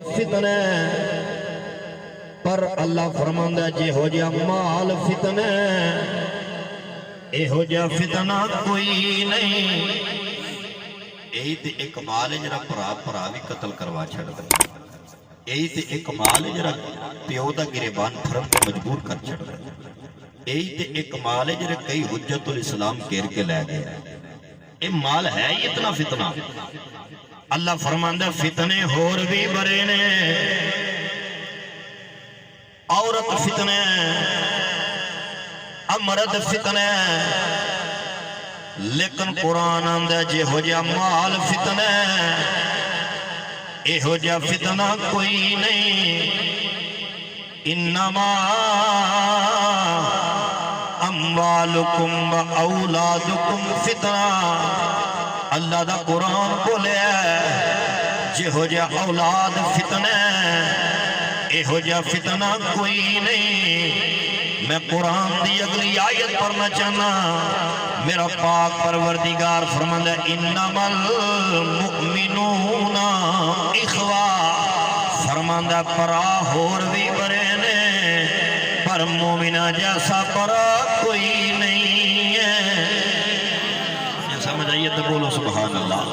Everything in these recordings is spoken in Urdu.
فتنہ پر اللہ فرماندا جے ہو جا مال فتنہ اے ہو جا فتنہ کوئی نہیں. یہی تے ایک مال ہے جڑا پرا بھی قتل کروا چھڑ دے. یہی تے ایک مال ہے جڑا پیو دا گریبان پھرن تے مجبور کر چھڑ دے. یہی تے ایک مال ہے جڑا کئی حجت الاسلام گھیر کے لے گیا. اے مال ہے ہی اتنا فتنہ. اللہ فرماندا فتنے ہور بھی بڑے نے. عورت فتنے، مرد فتنے، لیکن قرآن آندا جے ہو جا مال فتنے اے ہو جا فتنہ کوئی نہیں. انما اموالکم و اولادکم فتنہ. اللہ دا قرآن بولے جے ہو جا اولاد فتنہ اے ہو جا فتنہ کوئی نہیں. میں قرآن دی اگلی آیت پڑھنا چاہنا. میرا پاک پروردگار فرماندا انما المؤمنون اخوہ. فرماندا پرا ہور بھی بڑے نے پر مومنہ جیسا پرا کوئی نہیں ہے. سمجھ آئیے تو بولو سبحان اللہ.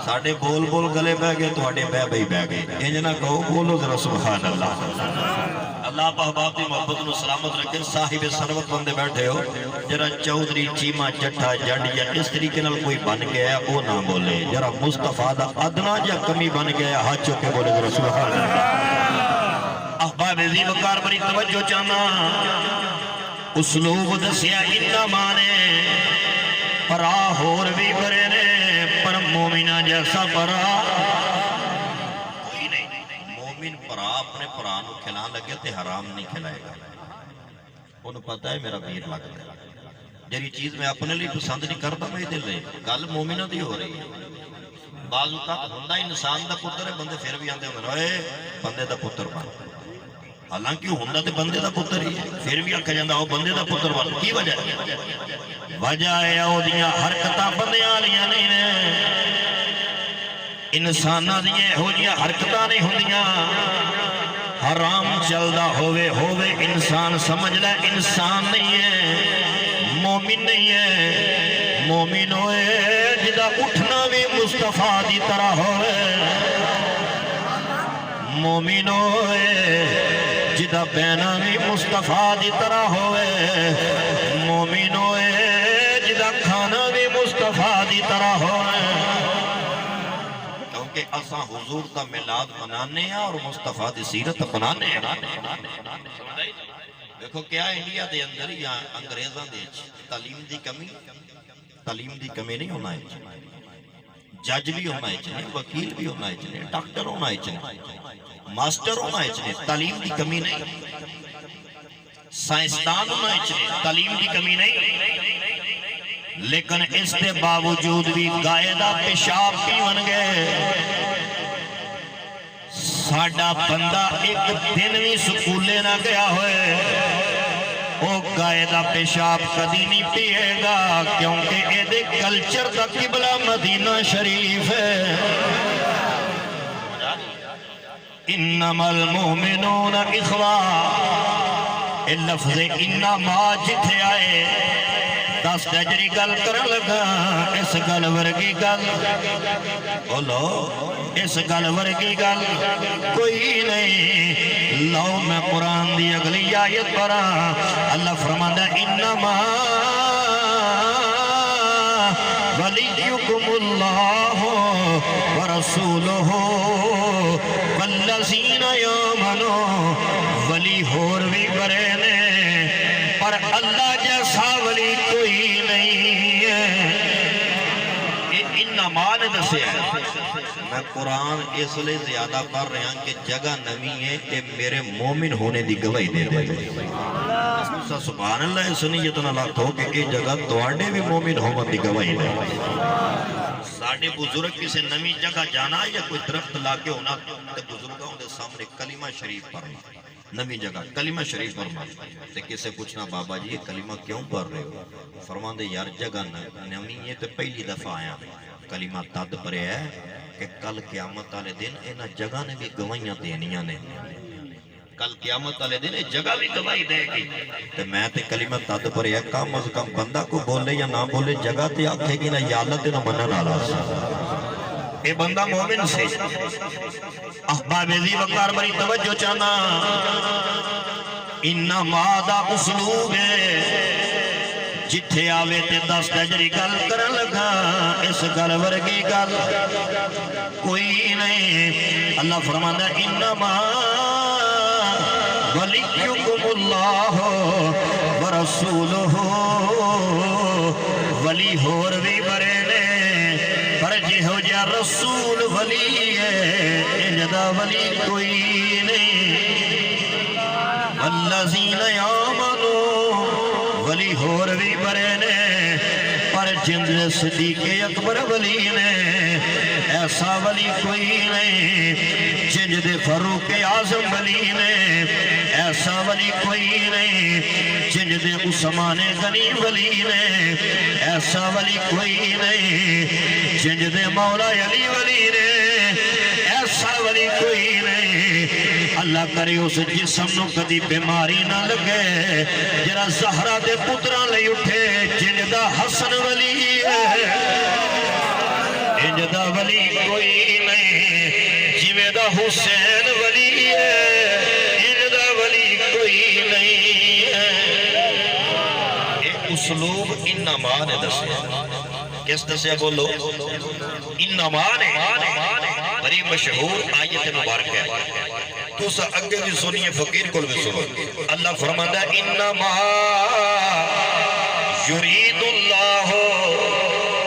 ساڑھے بول بول گلے بہ گئے تو آڑے بہ بھئی بہ گئے. انج نہ کہو بولو ذرا سبحان اللہ. اللہ پاک دی محبت نو سلامت رکھے. صاحب ثروت بندے بیٹھے ہو جرا چودھری چیما چٹھا جڈ یا اس طریقے نال کوئی بن گیا وہ نہ بولے. جرا مصطفیٰ دا ادنا جا کمی بن گیا ہاتھ چوک کے بولے ذرا سبحان اللہ. احباب عزیز وقار بری توجہ چاہنا. اسلوب دسیا انما نے پرا ہور بھی برے نے پر مومنہ جیسا پرا کوئی نہیں. مومن پرا اپنے پرا نو کھلا لگے تے حرام نہیں کھلائے گا. انہوں پتہ ہے میرا ویر لگتا ہے. جری چیز میں اپنے لیے پسند نہیں کرتا میں دل لے گل مومنہ دی ہو رہی ہے. بعض اوقات ہوندا انسان دا پتر ہے بندے پھر بھی آندے ہوندے اوئے بندے دا پتر بن. حالانکہ ہوندا تے بندے دا پتر ہی ہے پھر بھی آکھیا جاندا او بندے دا پتر بن. کی وجہ ہے؟ وجہ ہے او دیاں حرکتاں بندیاں والیاں نہیں نے. انساناں دیاں ہو جیاں حرکتاں نہیں ہوندیاں. حرام چلدا ہوے انسان سمجھ لے انسان نہیں ہے مومن نہیں ہے. مومن ہوئے جدا اٹھنا بھی مصطفیٰ دی طرح ہوئے. مومن ہوئے جدا بینا بھی مصطفیٰ دی طرح ہوئے. مومن ہوئے جدا کھانا بھی مصطفیٰ دی طرح ہوئے. کیونکہ اساں حضور کا میلاد منانے ہیں اور مصطفیٰ دی سیرت بنانے ہیں. دیکھو کیا انڈیا دے اندر یا انگریزاں دے تعلیم دی کمی نہیں ہونا ہے. جج بھی ہونا ہے وکیل بھی ہونا ہے ڈاکٹر ہونا ہے ماسٹر ہونا ہے. تعلیم دی کمی نہیں. سائنسدان ہونا ہے تعلیم دی کمی نہیں. لیکن اس کے باوجود بھی گائے دا پیشاب کی بن گئے. ساڈا بندہ ایک دن بھی سکولے نہ گیا ہوئے وہ گائے دا پیشاب کدی نہیں پیے گا کیونکہ اے دے کلچر دا قبلہ مدینہ شریف ہے. انما المؤمنون اخوہ. اے لفظ انما جتھے آئے دس جری گل کرن لگا اس گل ورگی گل بولو اس گل ورگی گل کوئی نہیں. لو میں قرآن دی اگلی آیت پڑھا. اللہ فرماندا انما ولیکم اللہ ورسولہ والذین یؤمنون. ولی ہور بھی بڑے نے پر اللہ جیسا ولی کوئی نہیں ہے. انما نے دسے ہے. میں قرآن اس لئے زیادہ پڑھ رہا ہوں کہ جگہ نوی ہے کہ میرے مومن ہونے دی گواہی دے دے. سبحان اللہ سنیت نہ لات ہو کہ یہ جگہ تواڈے بھی مومن ہونے دی گواہی دے. ساڑھے بزرگ کسے نوی جگہ جانا یا کوئی درخت لاکے ہونا تے بزرگوں دے سامنے کلمہ شریف پڑھنا. نوی جگہ کلمہ شریف پڑھنا تے کسے پوچھنا بابا جی یہ کلمہ کیوں پڑھ رہے ہو؟ فرمان دے یار جگہ نوی ہے تے پہلی دفعہ آیا کلمہ تد پڑھے ہے کہ کل قیامت والے دن انہاں جگہ نے بھی گواہیاں دینیاں نے کل قیامت والے دن جگہ بھی گواہی دے گی تے میں تے کلمہ تد پڑھیا کم از کم بندہ کو بولے یا نہ بولے جگہ تے آکھے گی نا یا اللہ تے نہ منن والا اے بندہ مومن سے احباب ذی وقار بڑی توجہ چاہنا انما دا اسلوب ہے جتھے آوے تے دس جری گل کرن لگا اس گل ورگی گل کوئی نہیں اللہ فرماندا انما ولیکم اللہ ورسولہ ولی ہور بھی بڑے نے پر جہو جا رسول ولی ہے انجدہ ولی کوئی نہیں الذین آمنوا ولی ہور بھی بڑے نے پر جند صدیق اکبر ولی نے ایسا ولی کوئی نہیں جند فاروق اعظم ولی نے ایسا ولی کوئی نہیں جند عثمان غنی ولی نے ایسا ولی کوئی نہیں جند مولا علی ولی نے ایسا ولی کوئی نہیں اللہ کرے اس جسم نو کدی بیماری نہ لگے جرا زہرا دے پتراں لئی اٹھے جندا حسن ولی ہے جندا ولی کوئی نہیں جویں دا حسین ولی ہے جندا ولی کوئی نہیں ہے اے اسلوب انما نے دسیا کس دسیا بولو انما نے بڑی مشہور آیت مبارک ہے تو سا اگے بھی سنیے فقیر کل بھی سنو اللہ فرماتا ہے انما یرید اللہ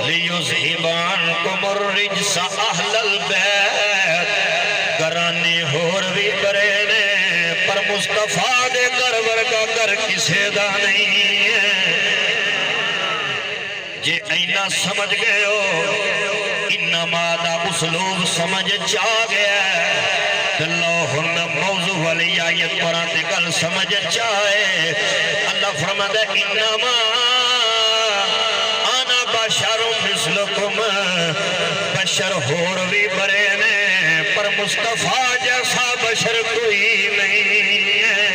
لیذہب عنکم الرجس اہل البیت گرانے ہور بھی کرے نے پر مصطفیٰ دے گھر ورگا گھر کسے دا نہیں ہے جے اینا سمجھ گئے ہو انما دا اسلوب سمجھ چاہ گیا ہے اللہم موضوع والی آیت قرآن تے کل سمجھ چاہے اللہ فرماتا ہے انما انا بشر مثلکم بشر ہور بھی بڑے نے پر مصطفیٰ جیسا بشر کوئی نہیں ہے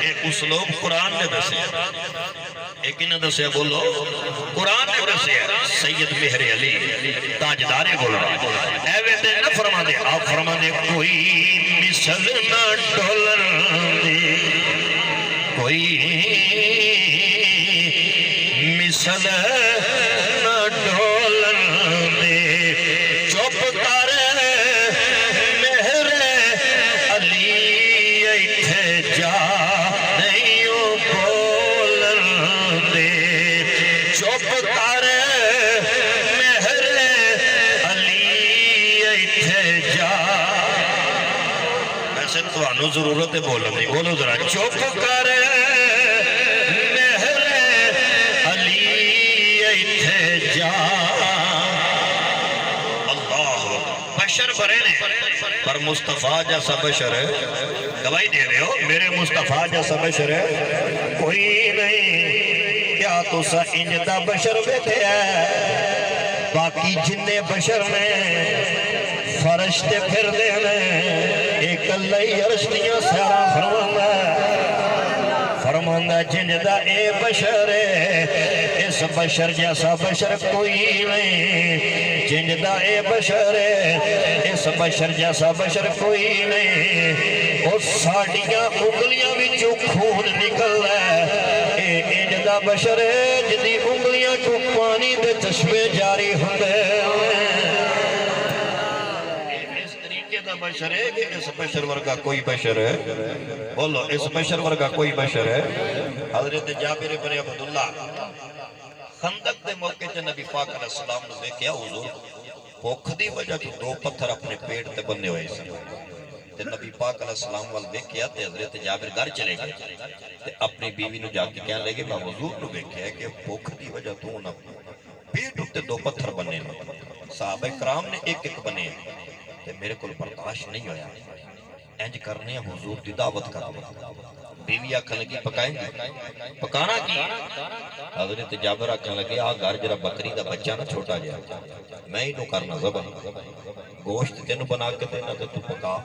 ایک اسلوب قرآن نے دسیا ایک انہیں دسیا بولو قرآن نے دسیا سید مہر علی تاجدار بول رہا اے ویدے نہ فرما دے آپ فرما دے کوئی مثل نہ ڈولن دے کوئی مثل نہ ڈولن دے چپ کر مہر علی ایتھے جا چپ کر مہر علی ایتھے جا ایسے تو آنو ضرورت ہے بولو نہیں بولو ذرا چپ کر مہر علی ایتھے جا اللہ بشر برے نے پر مصطفیٰ جیسا بشر ہے گواہی دے رہے ہو میرے مصطفیٰ جیسا بشر ہے کوئی نہیں کیا تو سا انجدہ بشر بیٹھے ہیں باقی جننے بشر نے فرشتے پھر دینے ایک اللہ عرشتیاں سیرا فرماندہ جنجدہ اے بشر ہے اس بشر جیسا بشر کوئی نہیں جنجدہ اے بشر ہے اس بشر جیسا بشر کوئی نہیں اور ساڑیاں انگلیاں بھی جو خون نکل ہے انجدہ بشر ہے جدی انگلیاں کو پانی دے چشمے جاری ہوندے اس طریقے دا بشر ہے کہ اس بشر ورگا کوئی بشر ہے بولو اس بشر ورگا کوئی بشر ہے حضرت جابر بن عبداللہ خندق دے موقع تے نبی پاک علیہ السلام نے دیکھیا حضور بھوک دی وجہ تو دو پتھر اپنے پیٹ تے بننے ہوئے سن تے نبی پاک علیہ السلام وال دیکھیا تے حضرت جابر گھر چلے گئے تے اپنی بیوی نو جا کے کہنے لگے میں حضور نو دیکھیا کہ بھوک دی وجہ تو نہ پیٹ تے دو پتھر بننے صحابہ کرام نے ایک ایک بنے تے میرے کول برداشت نہیں ہویا انج کرنے حضور دی دعوت کرنے. بیوی آکھن لگی پکائیں گے؟ پکانا کی؟ حضرت جابر آکھن لگے آ گھر جرا بکری دا بچہ نہ چھوٹا جا، میں ہی نو کرنا ذبح، گوشت تینوں بنا کے دینا تے تو پکا.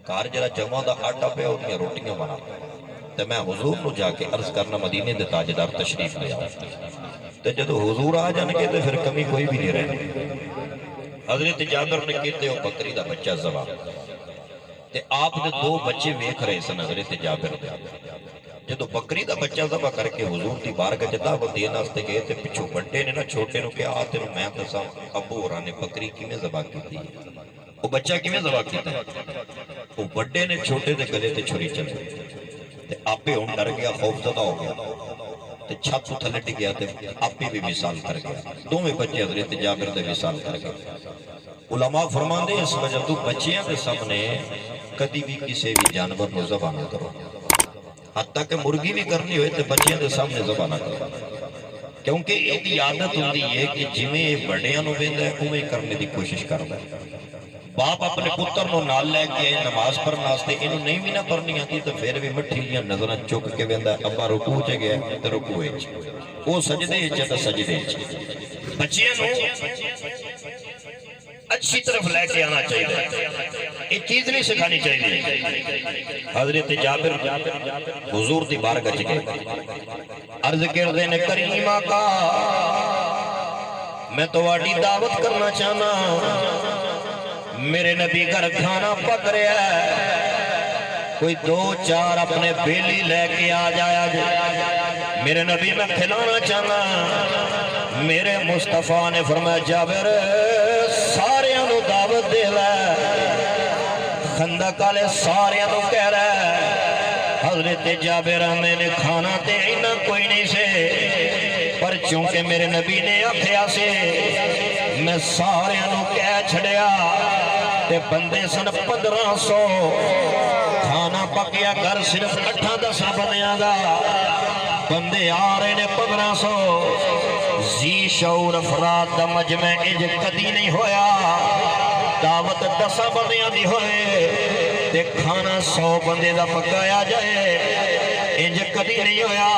گھر جرا جمع دا آٹا پیا اودیاں روٹیاں بنا تے میں حضور نو جا کے عرض کرنا مدینے دے تاجدار تشریف لے آؤ. تے جدو حضور آ جان گے تے پھر کمی کوئی بھی نہیں رہنی. حضرت جابر نے کہتے ہو بکری دا بچہ ذبح تے آپ نے دو بچے ویکھ رہے سن حضرت جابر دے. جدو بکری دا بچہ ذبح کر کے حضور دی بارگاہ وچ دعوت دین واسطے گئے تے پچھوں بڑے نے نا چھوٹے نو کہا تینوں میں دساں ابو ہوراں نے بکری کیویں ذبح کیتی ہے، وہ بچہ کیویں ذبح کیتا ہے. وہ بڑے نے چھوٹے دے گلے تے چھری چل تے آپے ہن ڈر گیا، خوف زدہ ہو گیا تے چھت تھلے ڈگ گیا تے آپے بھی وصال کر گیا. دوویں بچے حضرت جابر دے وصال کر گئے. علماء فرماندے اس وجہ تو بچیاں دے سامنے کدی بھی کسی بھی جانور کو ذبح نہ کرو، حتیٰ کہ مرغی بھی کرنی ہوئے تو بچیاں دے سامنے ذبح نہ کرو، کیونکہ یہ عادت ہوندی ہے کہ جویں بڑیاں نو ویندا ہے اوویں کرنے دی کوشش کردا ہے. باپ اپنے پتر نو نال لے کے نماز پڑھن واسطے اینوں نہیں بھی نہ پڑھنی آتی تو پھر بھی مٹھی جیاں نظراں چک کے ویندا ہے ابا رکوع چ گیا تے رکوع وچ، او سجدے وچ تے سجدے وچ. بچیاں نو اچھی طرف لے کے آنا چاہیے، ایک چیز نہیں سکھانی چاہیے. حضرت جابر حضور دی بارگاہ چ گئے، عرض کردے نے کریم آقا میں تواڈی دعوت کرنا چاہنا، میرے نبی گھر کھانا پک رہا ہے، کوئی دو چار اپنے بیلی لے کے آ جایا جے، میرے نبی میں کھلانا چاہنا. میرے مصطفیٰ نے فرمایا جابر ساریاں نو دعوت دے لے، خندق والے ساریاں نو کہہ رہا ہے. حضرت جابر میں نے کھانا تے اینا کوئی نہیں سے، پر چونکہ میرے نبی نے آکھیا سے میں ساریاں نو کہہ چھڑیا تے بندے سن 1500، کھانا پکیا گھر صرف 8-10 بندیاں دا، بندے آ رہے نے 1500. ذی شعور افراد دا مجمع انج کدی نہیں ہویا، دعوت 10 بندیاں دی ہوئے تے کھانا 100 بندے دا پکایا جائے، انج کدی نہیں ہویا.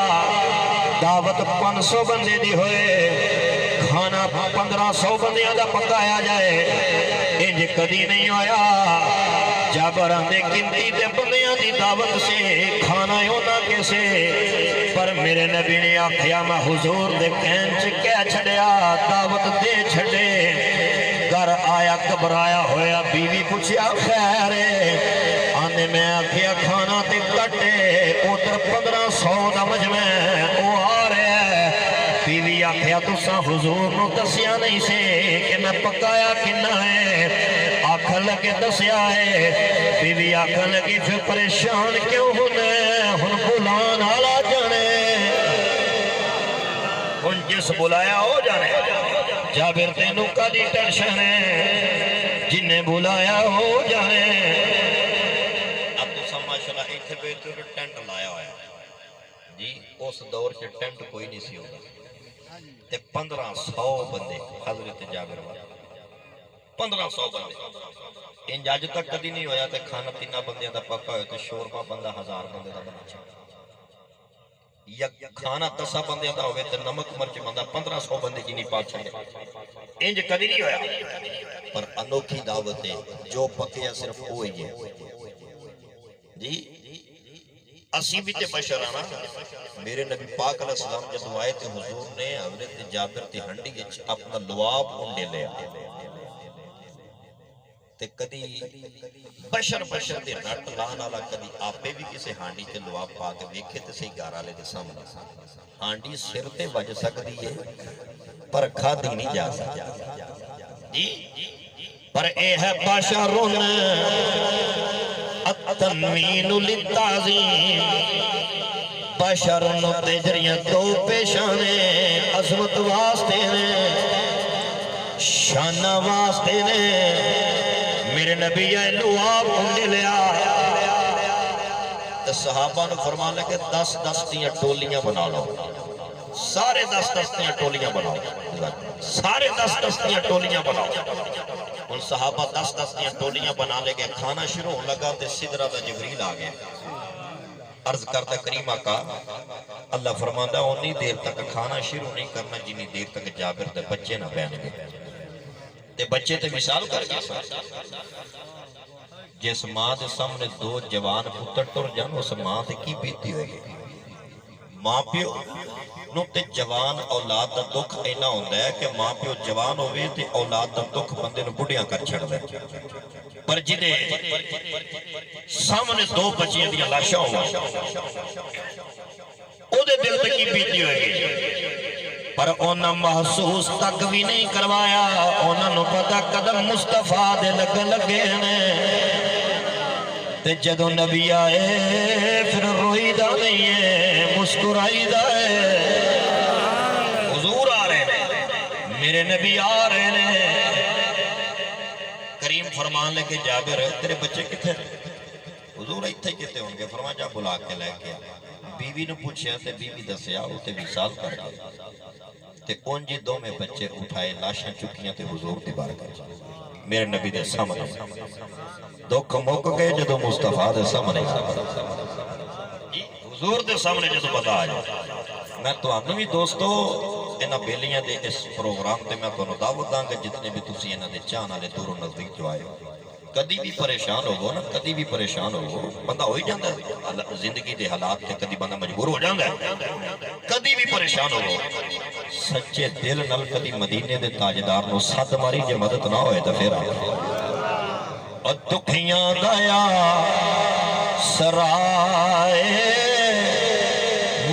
دعوت 500 بندے دی ہوئے کھانا 1500 بندیاں دا پکایا جائے، انج کدی نہیں ہویا. جابر آندے گنتی دے بندیاں دی دعوت سے کھانا ہونا کیسے، پر میرے نبی نے آکھیا میں حضور دے کہن چ کہہ چھڑیا دعوت دے چھڑے. گھر آیا گھبرایا ہویا، بیوی پوچھیا خیر ہے؟ آنے میں آکھیا کھانا تے کٹے ادھر 1500 دا مجمع او آ رہا ہے. بیوی آکھیا تساں حضور نو دسیا نہیں سے کہ میں پکایا کنا ہے؟ آکھن لگے دسیا ہے. بیوی آکھن لگی پھر پریشان کیوں ہونے، ہن بلان آلا جانے، ہن جس بلایا ہو جانے. جابر تینوں کا دی ٹینشن ہے، جنہیں بلایا ہو جانے. اب تو سب ماشاءاللہ ایتھے بیٹھے تو ٹینٹ لایا ہوا ہے جی، اس دور سے ٹینٹ کوئی نہیں سی ہوتا تے 1500 بندے حضرت جابر والے 1500 بندے انج اج تک کدی نہیں ہویا تے کھانا 3 بندیاں دا پکا ہویا تے شوربا بندہ 1000 بندے دا بنا چاہیے، یا کھانا 10 بندیاں دا ہوئے تے نمک مرچ بندہ 1500 بندے کی نہیں پاک چھڑے، انج کدی نہیں ہویا. پر انوکھی دعوت ہے، جو پکیا صرف وہی ہے جی. اسی بھی تے بشر آنا. میرے نبی پاک علیہ السلام جب آئے تے حضور نے حضرت جابر تے ہنڈی وچ اپنا لعاب انڈے لیا تے کدی بشر دے رٹ لان والا کدی آپے بھی کسے ہانڈی تے لعاب پا کے ویکھے تے صحیح گھر والے دے سامنے ہانڈی سر تے وج سکدی ہے پر کھادی نہیں جا سکتی جی. پر اے ہے بشرن التنوین للتعظیم، بشرن تے جڑیاں دو پیشانے عظمت واسطے نے، شان واسطے نے. میرے نبی لعاب انڈے لیا تے صحابہ نے فرمان لگے 10 دیاں ٹولیاں بنا لو. سارے 10 ٹولیاں بناؤ، سارے 10 ٹولیاں بناؤ۔ ان صحابہ 10 ٹولیاں بنا لے گئے، کھانا شروع ہونے لگا تے سدرہ دا جبریل آ گیا۔ عرض کرتا کریم آقا، اللہ فرماندہ اونی دیر تک کھانا شروع نہیں کرنا جنی دیر تک جابر دے بچے نہ بہن گے۔ تے بچے تے مثال کر گیا سا، جس ماں دے سامنے 2 جوان پتر ٹر جان، اس ماں تے کی بیتی ہوئے گی؟ ماں پیو نو تے جوان اولاد دا دکھ اینا ہوندہ ہے کہ ماں پیو جوان ہوئے تے اولاد دا دکھ بندے نو بڑیاں کر چھڑ دے، پر جدے سامنے 2 بچیاں دیا لاشاں ہوا او دے دل تک کی بیتی ہوئے گی، پر اونا محسوس تک بھی نہیں کروایا۔ اونا نو پتا قدم مصطفیٰ دے لگے نے، تے جدو نبی آئے پھر روئی دا نہیں ہے، مسکرائی دا ہے۔ حضور آ رہے ہیں، میرے نبی آ رہے ہیں۔ کریم فرمان لے کے جابر تیرے بچے کتے؟ حضور ایتھے کتے ہوں گے؟ فرمان جا بلا کے لے کے بیوی نے پوچھیا تے بیوی دسیا ہوتے وصال کر گئے تے ان جی 2 میں بچے اٹھائے، لاشاں چکیاں تے حضور دی بار کر میرے نبی دے سامنے دکھ موک گئے جدو مصطفیٰ دے سامنے حضور دے سامنے جدو بتا آ جائے۔ میں تو آنو بھی دوستو انہا بیلیاں دے اس پروگرام تے میں تو دعوت داں گا جتنے بھی تسی انہا دے چاہنا لے دور و نزدیک جو آئے کدی بھی پریشان ہوگو نا، کدی بھی پریشان ہوگو، بندہ ہوئی جاندہ ہے زندگی دے حالات تے کدی بندہ مجبور ہو جاندہ ہے، کدی بھی پریشان ہوگو سچے دل نل کدی مدینے دے تاجدار نو ساتھ ماری جے مدد نہ ہوئے تو پھر اور دکھیاں دایا سرائے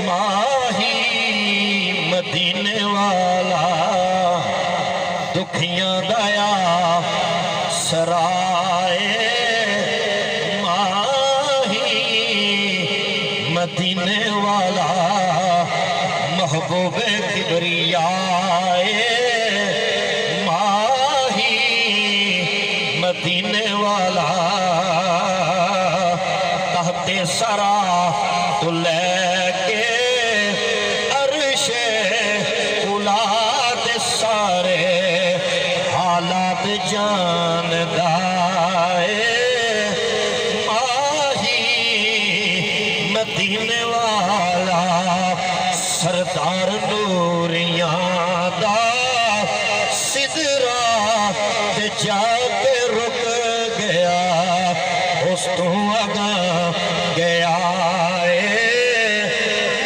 ماہی مدینے والا، دکھیاں دایا سرائے ماہی مدینے والا، محبوب کبریائے ماہی مدینے والا، تحت سرا تو لے کے عرش اولاد سارے حالات جاندائے ماہی مدینے والا، سردار نوریاں دا سدرہ تے جا کے رک گیا، اس تو آگاں گیا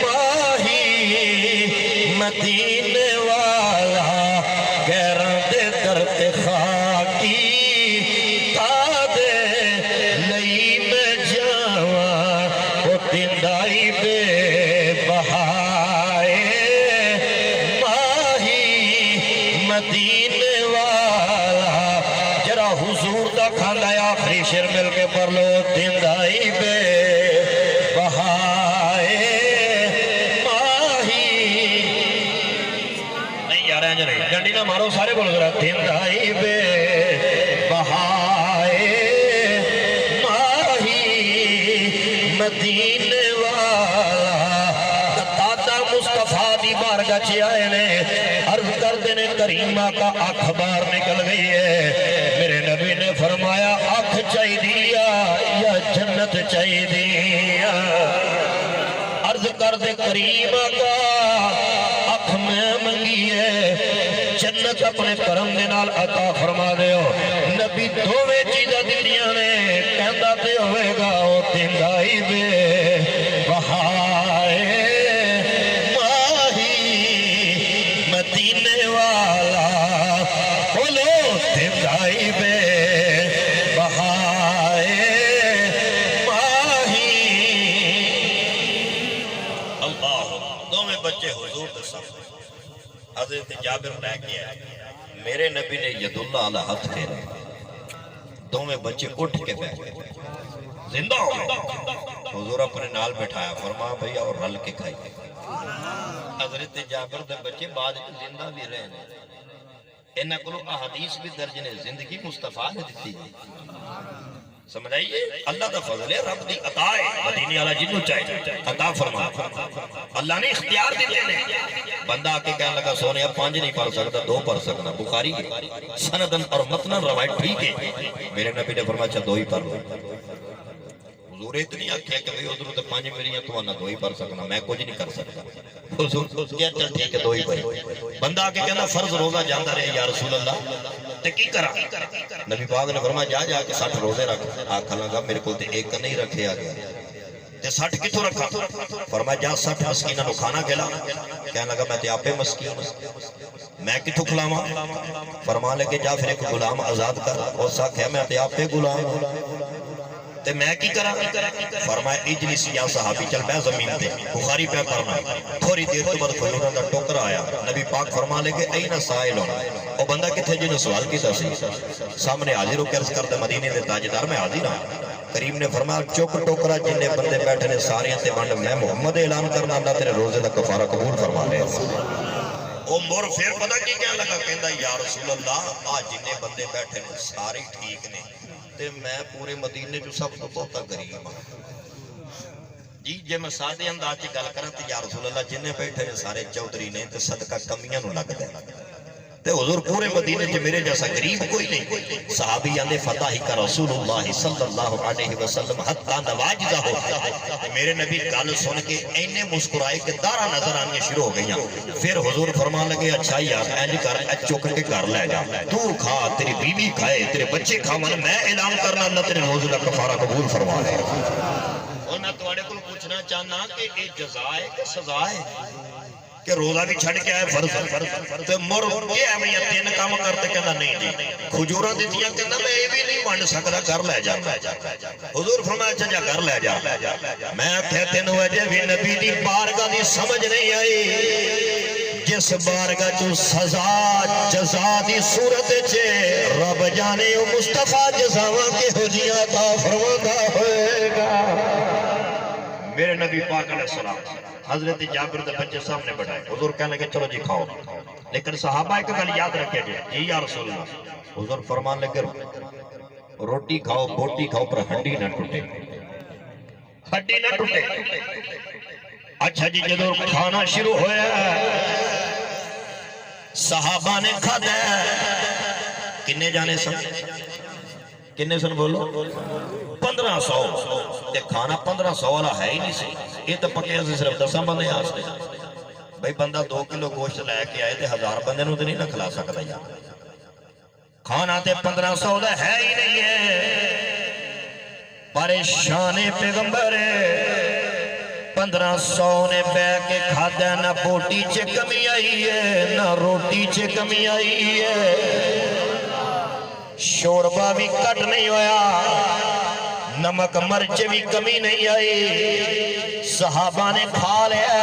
ماہی مدینے والا، غیران دے درد خاکی تا دے لئی میں جاواں، وہ تندائی بے بہائے ماہی مدینے والا، جرا حضور دا کھانا ہے آخری شیر مل کے پر لو، تندائی بے بہائے ماہی، نہیں یار ہے نہیں ڈنڈی نہ مارو سارے بولو ذرا، تندائی بے بہائے ماہی مدینے والا، دادا مصطفیٰ دی بارگاہ چی آئے نے، عرض کر دینے کریمہ کا اخبار نکل گئی ہے، میرے نبی نے فرمایا آنکھ چاہی دیا یا جنت چاہی دیا؟ عرض کر دے کریمہ کا آنکھ میں منگی ہے، جنت اپنے کرم دے نال عطا فرما دے ہو۔ نبی دوویں چیزہ دیتیاں نے کہندہ تے ہوئے گا او تندائی بے بہائے ماہی مدینے والا، بولو تندائی بے بہائے ماہی۔ اللہ دو میں بچے حضور دے سامنے حضرت جابر لے گیا، میرے نبی نے ید اللہ علیہ ہاتھ پھیرا، دو میں بچے اٹھ کے بیٹھ گئے زندہ ہو گئے، حضور اپنے نال بٹھایا، فرمایا بھئی اور رل کے کھائیے۔ حضرت جابر دے بچے بعد زندہ بھی رہے ہیں، انہاں کولوں احادیث بھی درج نے، زندگی مصطفیٰ نے دیتی ہے، سمجھ آئیے اللہ دا فضل ہے رب دی عطا ہے مدینے والا جنوں چاہے عطا فرما اللہ نے اختیار دیتے ہیں بندہ آ کے کہنے لگا سونے 5 نہیں پڑھ سکتا 2 پڑھ سکنا بخاری سندن اور متنن روایت ٹھیک ہے میرے نبی نے فرمایا اچھا 2 ہی پڑھ لو حضور اتنی آکھیا کہ بھئی ادھر تے 5 میری ہیں تو نہ 2 ہی پڑھ سکنا میں کچھ نہیں کر سکتا حضور کہیا چل ٹھیک ہے 2 ہی پڑھ بندہ آ کے کہنا فرض روزہ جاندا رہے یا رسول اللہ تے کی کرا نبی پاک نے فرمایا جا کے 60 روزے رکھ آکھن لگا میرے کول تے ایک نہیں رکھے آ گیا تے 60 کتوں رکھا فرمایا جا 60 مسکیناں نو کھانا کھلا کہنے لگا میں تے آپے مسکین میں کتوں کھلاواں فرمان لگے جا پھر ایک غلام آزاد کر اس آکھیا میں تے آپے غلام تے میں کی کرا فرمایا اجلس یا صحابی چل بہ زمین تے بخاری پہ پڑھنا تھوڑی دیر تو بعد کھجوراں دا ٹوکرا آیا نبی پاک فرما لے کہ این سائل او بندہ کتھے جن سوال کیتا سی سامنے حاضر ہو کے عرض کردا مدینے دے تاجدار میں حاضر ہاں کریم نے فرمایا چک ٹوکرا جن بندے بیٹھے نے سارے تے ونڈ میں محمد اعلان کرنا اللہ تیرے روزے دا کفارہ قبول فرما لے او مور پھر پتہ کی کہنے لگا کہندا یا رسول اللہ آ جن بندے بیٹھے نے سارے ٹھیک نے تے میں پورے مدینے جو سب تو بہتا غریب ہاں جی جے میں سادے انداز گل کراں تے یا رسول اللہ جن بیٹھے نے سارے چودھری نے تے صدقہ کمیاں نو لگدا ہے تے حضور پورے مدینے چ میرے جیسا غریب کوئی نہیں صحابی آندے فتح کا رسول اللہ صلی اللہ علیہ وسلم حتی نواجدہ ہو میرے نبی گل سن کے اینے مسکرائے کہ دارا نظر آنی شروع ہو گئیاں پھر حضور فرمان لگے اچھا یار اینج کر چک کے گھر لے جا تو کھا تیری بیوی کھائے تیرے بچے کھاون میں اعلان کرنا اللہ تیرے روزے دا کفارہ قبول فرما لے اور میں تواڈے کول پوچھنا چاہنا کہ اے جزا ہے کہ سزا ہے کہ روزہ بھی چھڑ کے آئے فرض تو مر کے ہے میں 3 کام کرتے کہنا نہیں جی کھجوراں دتیاں کہنا میں یہ بھی نہیں ونڈ سکدا گھر لے جا حضور فرمایا اچھا جا گھر لے جا میں کہ تینوں اجے بھی نبی دی بارگاہ دی سمجھ نہیں آئی جس بارگاہ چ سزا جزا دی صورت وچ رب جانے او مصطفی جزاواں کہو جیاں عطا فرماتا ہوئے گا میرے نبی پاک علیہ السلام حضرت جابر دے بچے سامنے بٹھائے حضور کہنے لگے چلو جی کھاؤ لیکن صحابہ ایک گل یاد رکھے جی یا رسول اللہ حضور فرمان لگے روٹی کھاؤ بوٹی کھاؤ پر ہڈی نہ ٹوٹے ہڈی نہ ٹوٹے اچھا جی جدو کھانا شروع ہویا صحابہ نے کھادا کنے جانے سن کنے سن بولو 1500 تے کھانا 1500 والا ہے ہی نہیں سی یہ تو پکے سے صرف 10 بندے آستے بھئی بندہ 2 کلو گوشت لے کے آئے تے 1000 بندے نو تے نہیں نہ کھلا سکتا یار کھانا تے 1500 دا ہے ہی نہیں ہے پریشان پیغمبر 1500 نے بے کے کھادا نہ بوٹی چ کمی آئی ہے نہ روٹی چ کمی آئی ہے شوربہ بھی کٹ نہیں ہویا نمک مرچ بھی کمی نہیں آئی صحابہ نے کھا لیا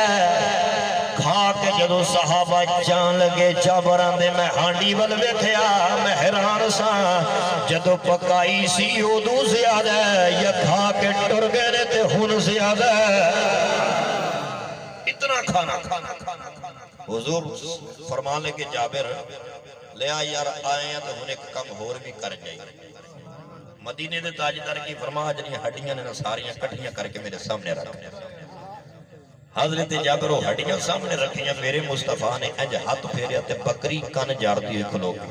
کھا کے جدو صحابہ جان لگے جابران دے میں ہانڈی ول ویکھیا میں حیران سا جدو پکائی سی ادو زیادہ یا کھا کے ٹر گئے نے تے ہن زیادہ اتنا کھانا حضور فرمان لے کے جابر لیا یار آئے ہیں تو ہن ایک کم ہور بھی کر جائے مدینے دے تاجدار کی فرما جنی ہڈیاں نے ساریاں کٹھیاں کر کے میرے سامنے رکھ حضرت جابر وہ ہڈیاں سامنے رکھیاں میرے مصطفیٰ نے انج ہاتھ پھیریا تے بکری کن جاردی ہوئی کھلو گئی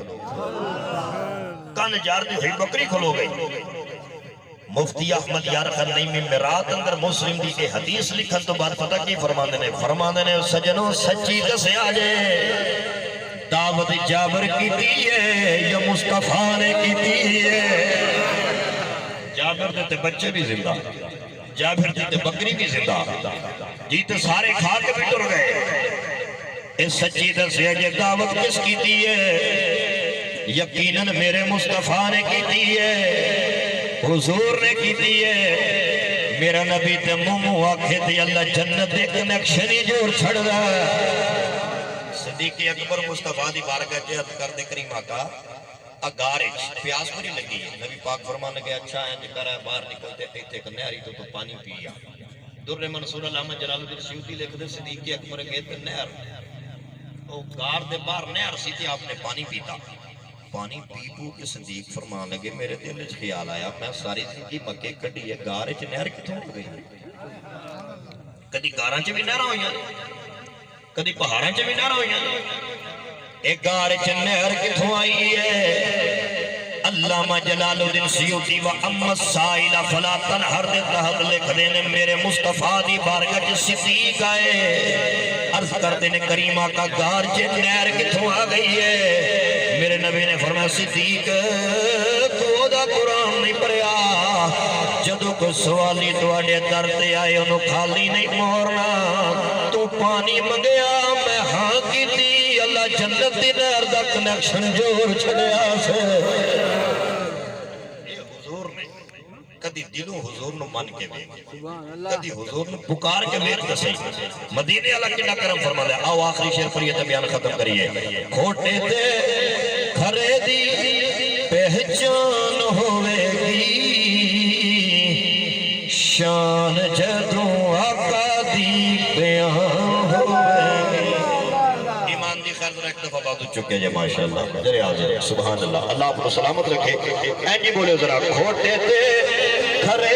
کن جاردی ہوئی بکری کھلو گئی مفتی احمد یار خرنیمی مراد اندر مسلم دی اے حدیث لکھن تو بعد پتہ کی فرماندے نے سجنوں سچی دسے آجے دعوت جابر کی دیئے یا مصطفیٰ نے کی دیئے جابر دیتے بچے بھی زندہ جابر دیتے بکری بھی زندہ جیتے سارے کھا کے بھی ٹر گئے اس سچی دسے آجے دعوت کس کی دیئے یقیناً میرے مصطفیٰ نے کی دیئے حضور نے کی دیئے میرا نبی تے ممو آکھے تے اللہ جنت ایک کنیکشنی جوڑ چھڑ رہا صدیق اکبر مصطفیٰ دی بارگاہ جہت کر دے کریم آقا اگارج پیاس بڑی لگی ہے نبی پاک فرمان لگے اچھا انج کر ہے باہر نکلتے ایتھے کہ نہری تو پانی پیا در منصور علامہ جلال الدین سیوطی لکھ دے صدیق اکبر گئے تے نہر او گار دے باہر نہر سی تے آپ نے پانی پیتا پانی پی پو کے صدیق فرمان لگے میرے دل وچ خیال آیا میں ساری زندگی مکے کڈی ہے گار وچ نہر کتھوں ہو گئی کدی گاراں چ بھی نہراں ہوئیاں کدی پہاڑاں چ بھی نہراں ہوئیاں ایک گار وچ نہر کتھوں آئی ہے علامہ جلال الدین سیوطی و اما السائل فلا تنہر دے تحت لکھ دینے میرے مصطفیٰ دی بارگاہ صدیق آئے عرض کر دینے کریمہ کا گار چے نہر کتھوں آ گئی ہے میرے نبی نے فرمایا صدیق تو دا قرآن نہیں پڑھیا جدو کو سوالی تواڈے در تے آئے انہوں خالی نہیں مورنا تو پانی منگیا میں ہاں کی دی اللہ جنت دی نہر دا کنیکشن جوڑ چھڑیا سے کدی دلوں حضور نو من کے بیگ کدی حضور نو پکار کے بیگ دسائی مدینے اللہ کنا کرم فرما دے آؤ آخری شیر پر یہ بیان ختم کریے کھوٹے دے کھرے دی پہچان ہوئے گی شان جدوں آقا دی بیان ہوئے گی ایمان دی خیر ایک دفعہ بات ہو چکے جائے ماشاءاللہ جرے آجرے سبحان اللہ اللہ آپ کو سلامت رکھے اینجی بولے ذرا کھوٹے دے کھرے